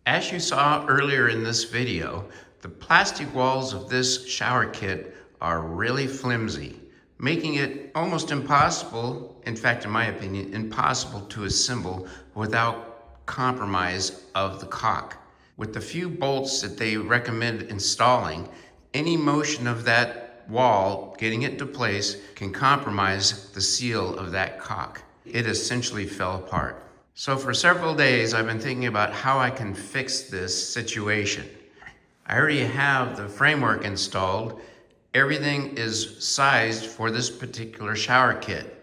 As you saw earlier in this video, the plastic walls of this shower kit are really flimsy, making it almost impossible, in fact, in my opinion, impossible to assemble without compromise of the caulk. With the few bolts that they recommend installing, any motion of that wall getting it into place can compromise the seal of that caulk. It essentially fell apart. So for several days, I've been thinking about how I can fix this situation. I already have the framework installed. Everything is sized for this particular shower kit.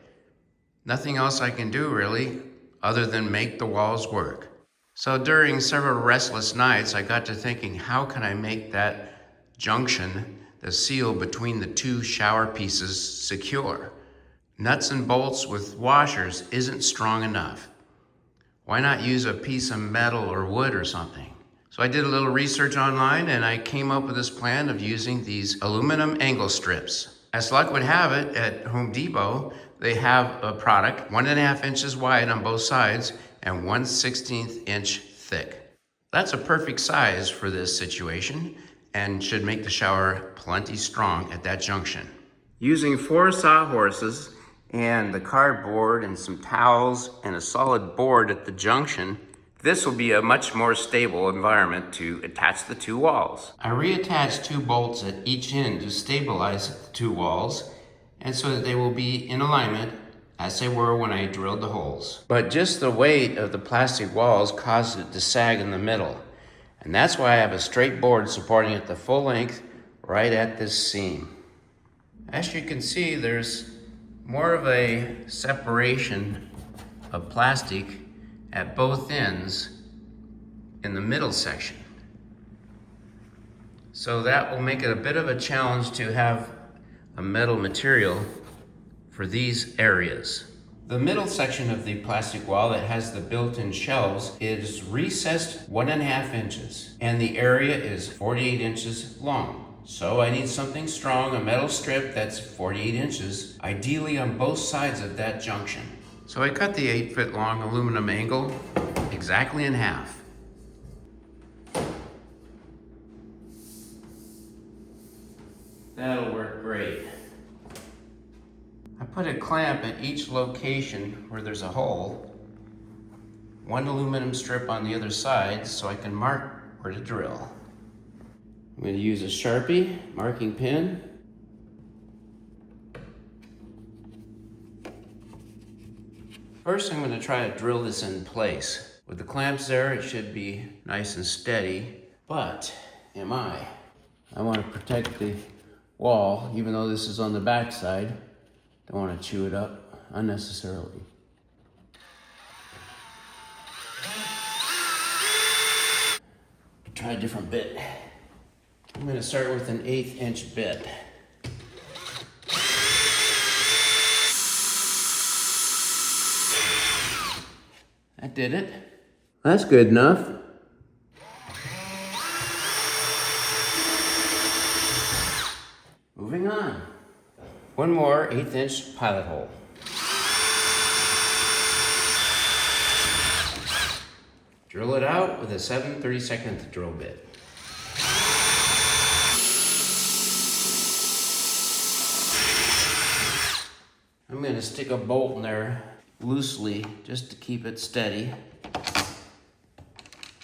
Nothing else I can do really, other than make the walls work. So during several restless nights, I got to thinking, how can I make that junction, the seal between the two shower pieces, secure? Nuts and bolts with washers isn't strong enough. Why not use a piece of metal or wood or something? So I did a little research online and I came up with this plan of using these aluminum angle strips. As luck would have it, at Home Depot, they have a product 1.5 inches wide on both sides and 1/16 inch thick. That's a perfect size for this situation and should make the shower plenty strong at that junction. Using 4 sawhorses and the cardboard and some towels and a solid board at the junction, this will be a much more stable environment to attach the two walls. I reattached 2 bolts at each end to stabilize the 2 walls and so that they will be in alignment as they were when I drilled the holes. But just the weight of the plastic walls caused it to sag in the middle. And that's why I have a straight board supporting it the full length right at this seam. As you can see, there's more of a separation of plastic at both ends in the middle section. So that will make it a bit of a challenge to have a metal material for these areas. The middle section of the plastic wall that has the built-in shelves is recessed 1.5 inches and the area is 48 inches long. So I need something strong, a metal strip that's 48 inches, ideally on both sides of that junction. So I cut the 8-foot long aluminum angle exactly in half. That'll work great. I put a clamp at each location where there's a hole, 1 aluminum strip on the other side so I can mark where to drill. I'm going to use a Sharpie marking pen. First, I'm going to try to drill this in place. With the clamps there, it should be nice and steady, but am I? I want to protect the wall, even though this is on the back side. Don't want to chew it up unnecessarily. Try a different bit. I'm going to start with an 1/8 inch bit. That did it. That's good enough. Moving on. 1 more 1/8 inch pilot hole. Drill it out with a 7/32 drill bit. I'm going to stick a bolt in there loosely just to keep it steady,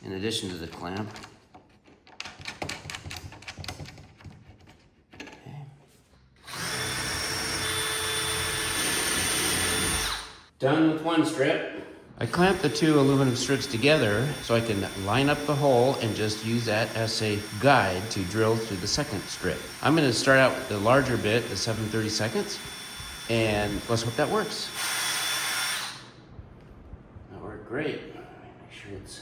in addition to the clamp. Okay. Done with 1 strip. I clamped the 2 aluminum strips together so I can line up the hole and just use that as a guide to drill through the 2nd strip. I'm going to start out with the larger bit, the 7/32, and let's hope that works. That worked great. Make sure it's...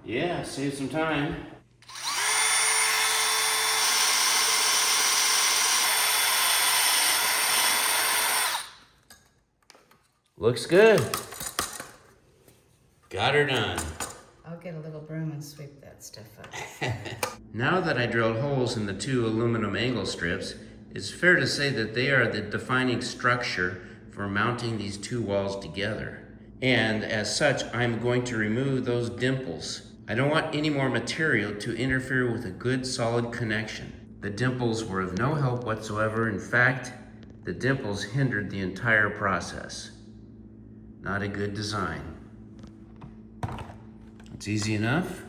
Yeah, save some time. Looks good. Got her done. I'll get a little broom and sweep that stuff up. Now that I drilled holes in the 2 aluminum angle strips, it's fair to say that they are the defining structure for mounting these 2 walls together. And as such, I'm going to remove those dimples. I don't want any more material to interfere with a good solid connection. The dimples were of no help whatsoever. In fact, the dimples hindered the entire process. Not a good design. It's easy enough.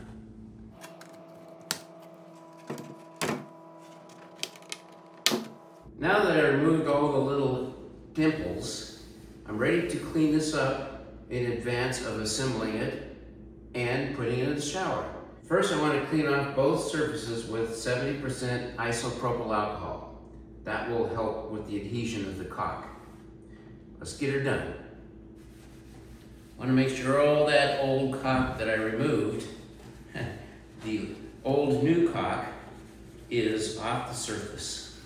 Now that I removed all the little dimples, I'm ready to clean this up in advance of assembling it and putting it in the shower. First, I want to clean off both surfaces with 70% isopropyl alcohol. That will help with the adhesion of the caulk. Let's get her done. I want to make sure all that old caulk that I removed, the old new caulk, is off the surface.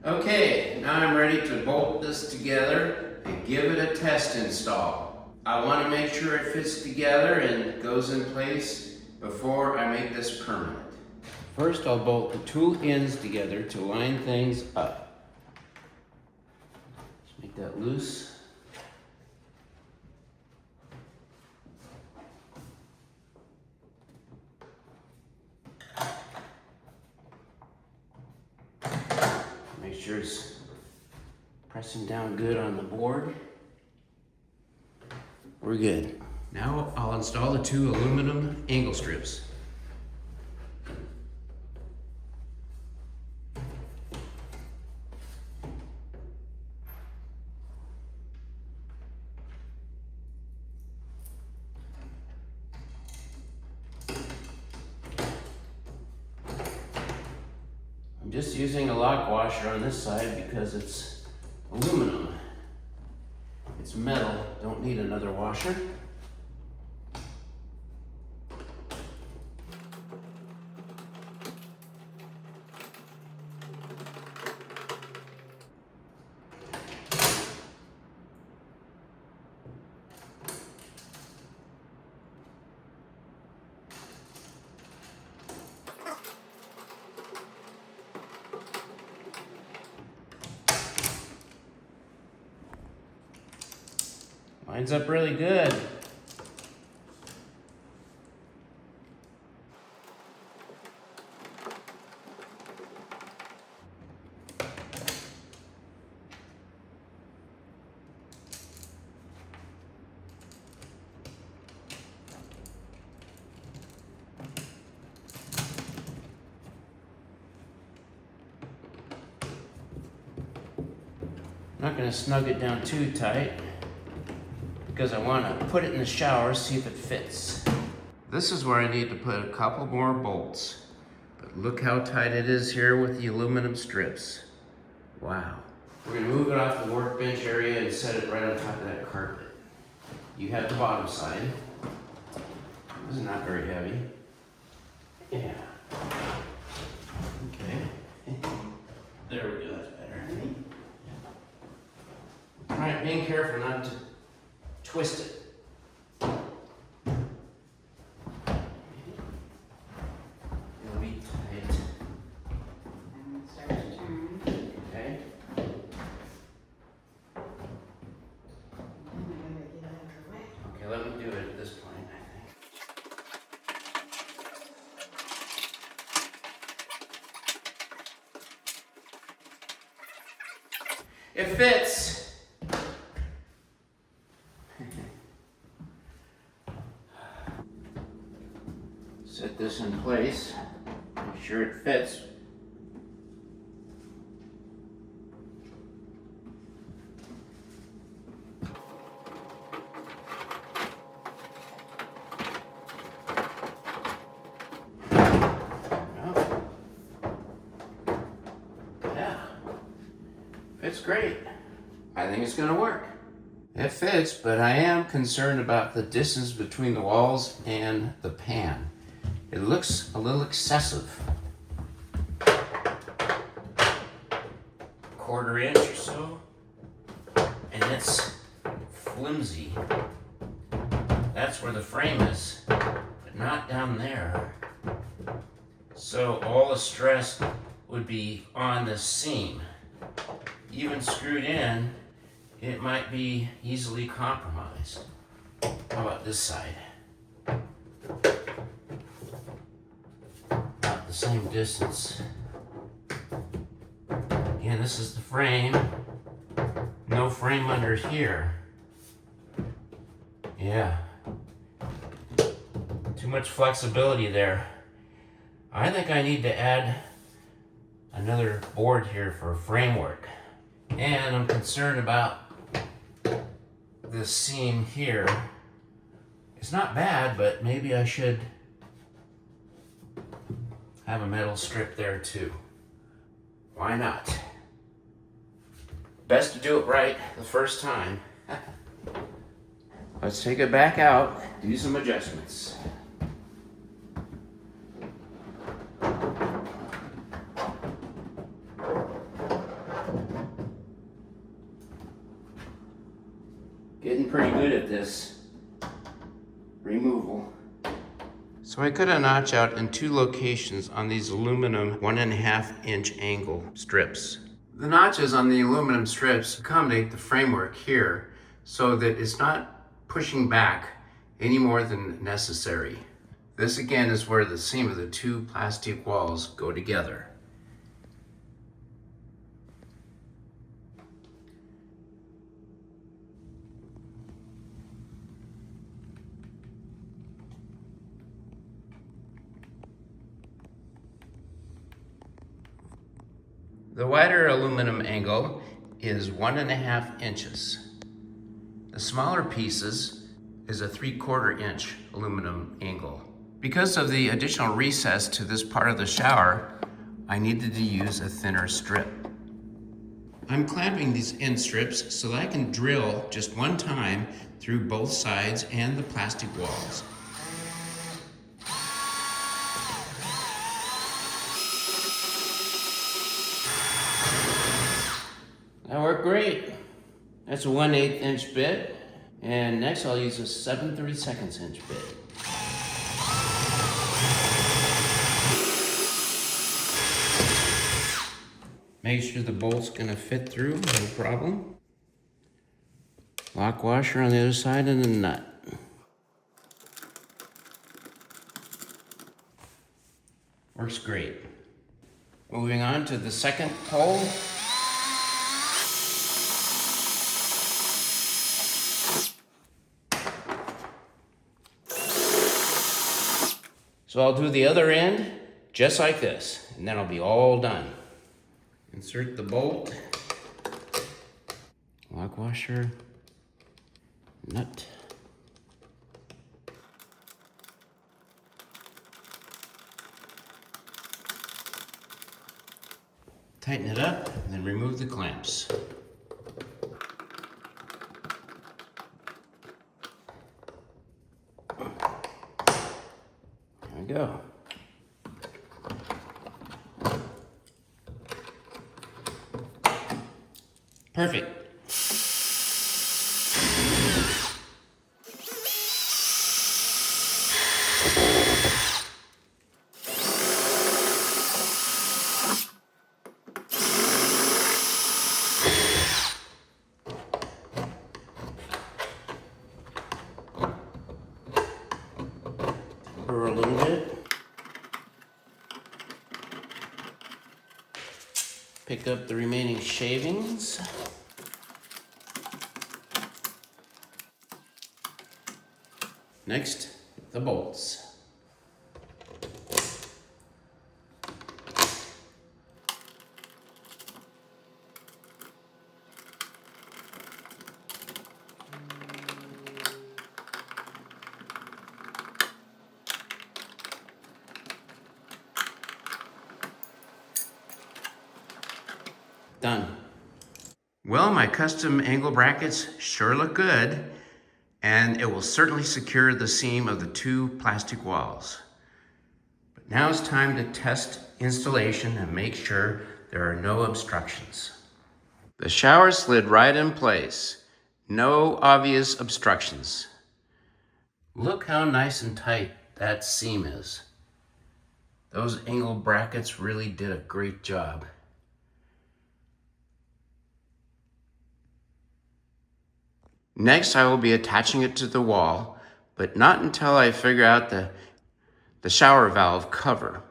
Okay, now I'm ready to bolt this together and give it a test install. I want to make sure it fits together and goes in place before I make this permanent. First, I'll bolt the two ends together to line things up. Just make that loose. Make sure it's pressing down good on the board. We're good. Now I'll install the two aluminum angle strips. I'm just using a lock washer on this side because it's aluminum. It's metal, don't need another washer. Lines up really good. I'm not going to snug it down too tight, because I want to put it in the shower, see if it fits. This is where I need to put a couple more bolts. But look how tight it is here with the aluminum strips. Wow. We're going to move it off the workbench area and set it right on top of that carpet. You have the bottom side. This is not very heavy. Yeah. Okay. There we go, that's better. All right, being careful not to twist it. It'll be tight. And start to turn. Okay. And I'm gonna get out of the way. Okay, let me do it at this point, I think. It fits. Set this in place, make sure it fits. Well, yeah, fits great. I think it's gonna work. It fits, but I am concerned about the distance between the walls and the pan. It looks a little excessive. 1/4 inch or so. And it's flimsy. That's where the frame is, but not down there. So all the stress would be on the seam. even screwed in, it might be easily compromised. How about this side? About the same distance. Again, this is the frame. No frame under here. Yeah. Too much flexibility there. I think I need to add another board here for framework. And I'm concerned about this seam here. It's not bad, but maybe I should have a metal strip there too. Why not? Best to do it right the first time. Let's take it back out, do some adjustments. Getting pretty good at this removal. So I cut a notch out in 2 locations on these aluminum 1.5 inch angle strips. The notches on the aluminum strips accommodate the framework here so that it's not pushing back any more than necessary. This again is where the seam of the 2 plastic walls go together. The wider aluminum angle is 1.5 inches. The smaller pieces is a 3/4 inch aluminum angle. Because of the additional recess to this part of the shower, I needed to use a thinner strip. I'm clamping these end strips so that I can drill just one time through both sides and the plastic walls. That worked great. That's a 1/8 inch bit. And next I'll use a 7/32 inch bit. Make sure the bolt's gonna fit through, no problem. Lock washer on the other side and the nut. Works great. Moving on to the second hole. So I'll do the other end just like this, and then I'll be all done. Insert the bolt, lock washer, nut. Tighten it up, and then remove the clamps. There we go. Perfect. Burr a little bit. Pick up the remaining shavings. Next, the bolts. Done. Well, my custom angle brackets sure look good, and it will certainly secure the seam of the 2 plastic walls. But now it's time to test installation and make sure there are no obstructions. The shower slid right in place. No obvious obstructions. Look how nice and tight that seam is. Those angle brackets really did a great job. Next, I will be attaching it to the wall, but not until I figure out the shower valve cover.